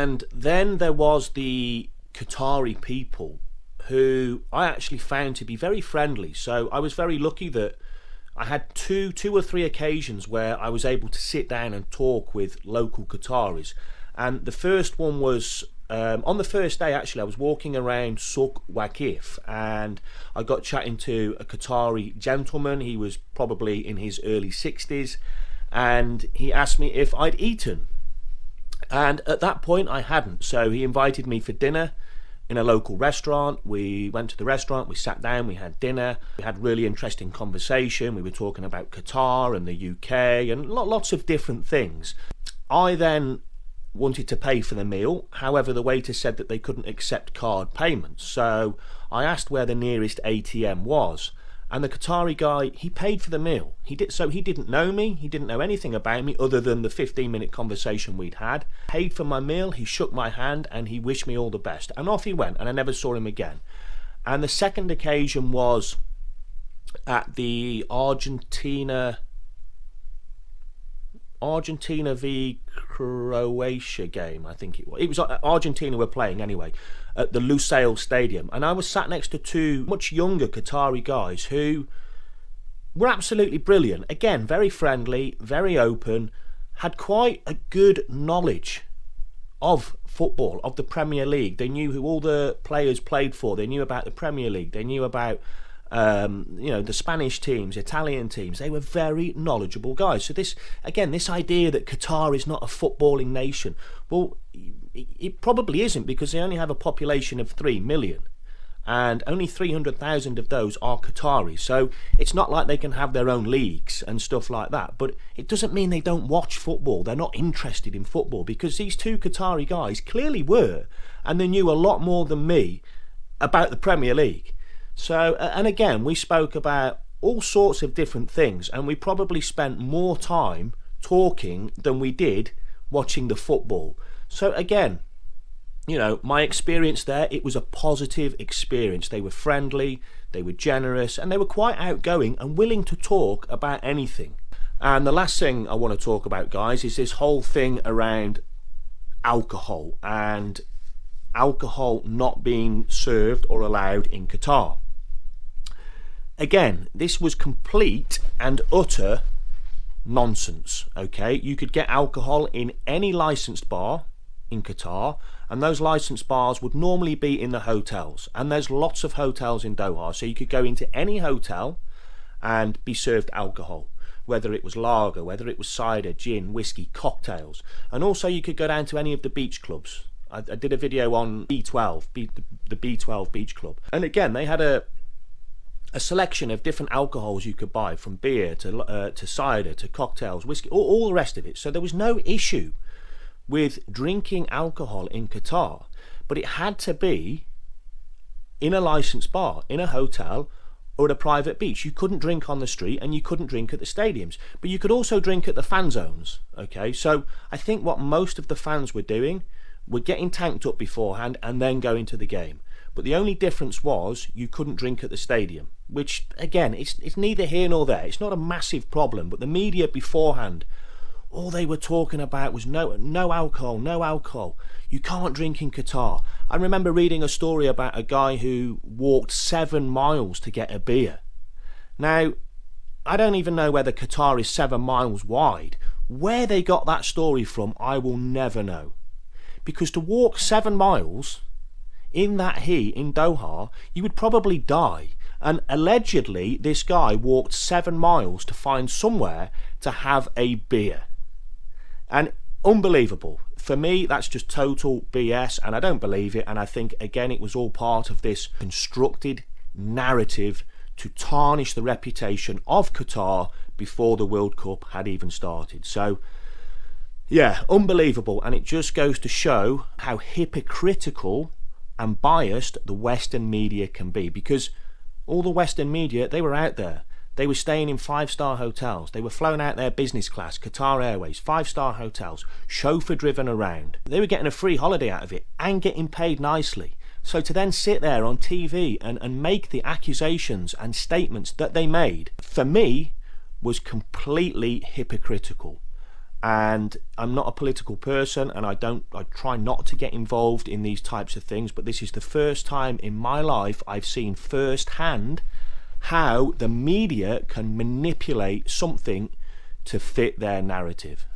And then there was the Qatari people, who I actually found to be very friendly. So I was very lucky that I had two or three occasions where I was able to sit down and talk with local Qataris. And the first one was on the first day, actually. I was walking around Souk Waqif, and I got chatting to a Qatari gentleman. He was probably in his early 60s, and he asked me if I'd eaten. And at that point I hadn't. So he invited me for dinner in a local restaurant. We went to the restaurant, we sat down, we had dinner, we had really interesting conversation. We were talking about Qatar and the UK and lots of different things. I then wanted to pay for the meal. However, the waiter said that they couldn't accept card payments. So I asked where the nearest ATM was. And the Qatari guy, he paid for the meal. He didn't know me, he didn't know anything about me other than the 15-minute conversation we'd had. Paid for my meal, he shook my hand, and he wished me all the best. And off he went, and I never saw him again. And the second occasion was at the Argentina v Croatia game, I think it was. It was Argentina were playing anyway, at the Lusail Stadium, and I was sat next to two much younger Qatari guys who were absolutely brilliant. Again, very friendly, very open, had quite a good knowledge of football, of the Premier League. They knew who all the players played for. They knew about the Premier League. They knew about the Spanish teams, Italian teams. They were very knowledgeable guys. So this idea that Qatar is not a footballing nation, well, it probably isn't, because they only have a population of 3 million, and only 300,000 of those are Qataris. So it's not like they can have their own leagues and stuff like that. But it doesn't mean they don't watch football. They're not interested in football, because these two Qatari guys clearly were, and they knew a lot more than me about the Premier League. So, and again, we spoke about all sorts of different things, and we probably spent more time talking than we did watching the football. So again, my experience there, it was a positive experience. They were friendly, they were generous, and they were quite outgoing and willing to talk about anything. And the last thing I want to talk about, guys, is this whole thing around alcohol, and alcohol not being served or allowed in Qatar. Again, this was complete and utter nonsense. Okay, you could get alcohol in any licensed bar in Qatar, and those licensed bars would normally be in the hotels, and there's lots of hotels in Doha, so you could go into any hotel and be served alcohol, whether it was lager, whether it was cider, gin, whiskey, cocktails. And also you could go down to any of the beach clubs. I did a video on B12, the B12 beach club, and again they had a selection of different alcohols you could buy, from beer to cider to cocktails, whiskey, all the rest of it. So there was no issue with drinking alcohol in Qatar, but it had to be in a licensed bar, in a hotel, or at a private beach. You couldn't drink on the street, and you couldn't drink at the stadiums, but you could also drink at the fan zones. Okay, so I think what most of the fans were doing were getting tanked up beforehand and then going to the game. But the only difference was you couldn't drink at the stadium, which again, it's neither here nor there. It's not a massive problem, but the media beforehand, all they were talking about was no alcohol, no alcohol. You can't drink in Qatar. I remember reading a story about a guy who walked 7 miles to get a beer. Now, I don't even know whether Qatar is 7 miles wide. Where they got that story from, I will never know. Because to walk 7 miles in that heat in Doha, you would probably die. And allegedly, this guy walked 7 miles to find somewhere to have a beer. And unbelievable. For me, that's just total BS, and I don't believe it. And I think, again, it was all part of this constructed narrative to tarnish the reputation of Qatar before the World Cup had even started. So, yeah, unbelievable. And it just goes to show how hypocritical and biased the Western media can be, because all the Western media, they were out there. They were staying in 5-star hotels. They were flown out there business class, Qatar Airways, 5-star hotels, chauffeur driven around. They were getting a free holiday out of it and getting paid nicely. So to then sit there on TV and make the accusations and statements that they made, for me, was completely hypocritical. And I'm not a political person, and I try not to get involved in these types of things, but this is the first time in my life I've seen firsthand how the media can manipulate something to fit their narrative.